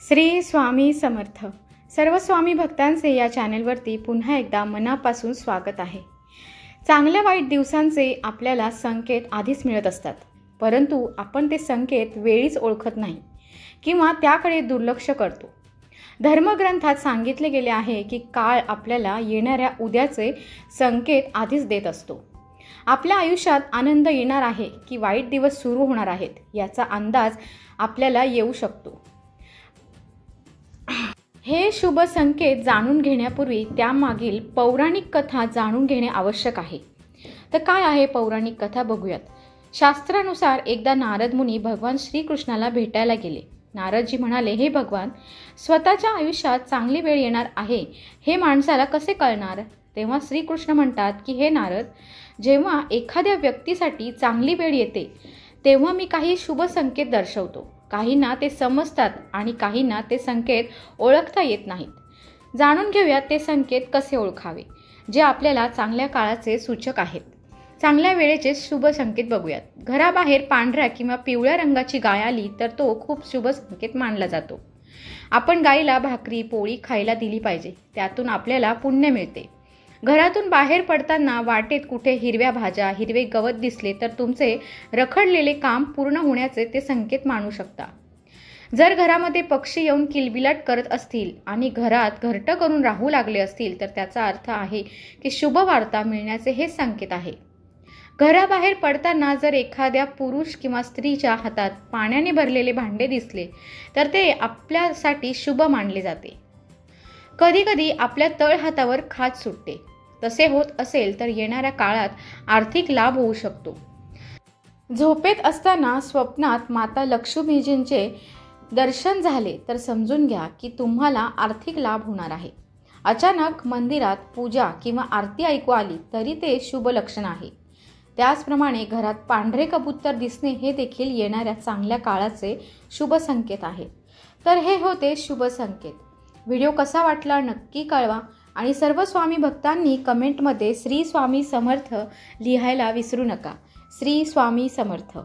श्री स्वामी समर्थ। सर्व स्वामी भक्तांचे या चॅनलवरती पुन्हा एकदा मनापासून स्वागत आहे। चांगल्या वाईट दिवसांचे आपल्याला संकेत आधीच मिळत असतात, परंतु आपण ते संकेत वेळीच ओळखत नाही किंवा त्याकडे दुर्लक्ष करतो। धर्मग्रंथात सांगितले गेले आहे की काळ आपल्याला येणाऱ्या उद्याचे संकेत आधीच देत असतो। आपल्या आयुष्यात आनंद येणार आहे की वाईट दिवस सुरू होणार आहेत याचा अंदाज आपल्याला येऊ शकतो। हे शुभ संकेत जाणून घेण्यापूर्वी त्यामागील पौराणिक कथा जाणून घेणे आवश्यक आहे। तर काय आहे पौराणिक कथा बघूयात। शास्त्रानुसार एकदा नारद मुनी भगवान श्रीकृष्णाला भेटायला गेले। नारदजी म्हणाले, हे भगवान, स्वतःच्या आयुष्यात चांगली वेळ येणार आहे हे माणसाला कसे कळणार? तेव्हा श्रीकृष्ण म्हणतात की हे नारद, जेव्हा एखाद्या व्यक्तीसाठी चांगली वेळ येते तेव्हा मी काही शुभ संकेत दर्शवतो। काहींना ते समजतात आणि काहींना ते संकेत ओळखता येत नाहीत। जाणून घेऊयात ते संकेत कसे ओळखावे जे आपल्याला चांगल्या काळाचे सूचक आहेत। चांगल्या वेळेचे शुभ संकेत बघूयात। घराबाहेर पांढऱ्या किंवा पिवळ्या रंगाची गाय आली तर तो खूप शुभ संकेत मानला जातो। आपण गायीला भाकरी पोळी खायला दिली पाहिजे, त्यातून आपल्याला पुण्य मिळते। घरातून बाहेर पडताना वाटेत कुठे हिरव्या भाज्या हिरवे गवत दिसले तर तुमचे रखडलेले काम पूर्ण होण्याचे ते संकेत मानू शकता। जर घरामध्ये पक्षी येऊन किलबिलाट करत असतील आणि घरात घरटं करून राहू लागले असतील तर त्याचा अर्थ आहे की शुभ वार्ता मिळण्याचे हे संकेत आहे। घराबाहेर पडताना जर एखाद्या पुरुष किंवा स्त्रीच्या हातात पाण्याने भरलेले भांडे दिसले तर ते आपल्यासाठी शुभ मानले जाते। कधी कधी आपल्या तळहातावर खाज सुटते, तसे होत असेल तर येणाऱ्या काळात आर्थिक लाभ होऊ शकतो। झोपेत असताना स्वप्नात माता लक्ष्मीजींचे दर्शन झाले तर समजून घ्या की तुम्हाला आर्थिक लाभ होणार आहे। अचानक मंदिरात पूजा किंवा आरती ऐकू आली तरी ते शुभ लक्षण आहे। त्याचप्रमाणे घरात पांढरे कबूतर दिसणे हे देखील येणाऱ्या चांगल्या काळाचे शुभ संकेत आहे। तर हे होते शुभ संकेत। व्हिडिओ कसा वाटला नक्की कळवा आणि सर्व स्वामी भक्तांनी कमेंटमध्ये श्री स्वामी समर्थ लिहायला विसरू नका। श्री स्वामी समर्थ।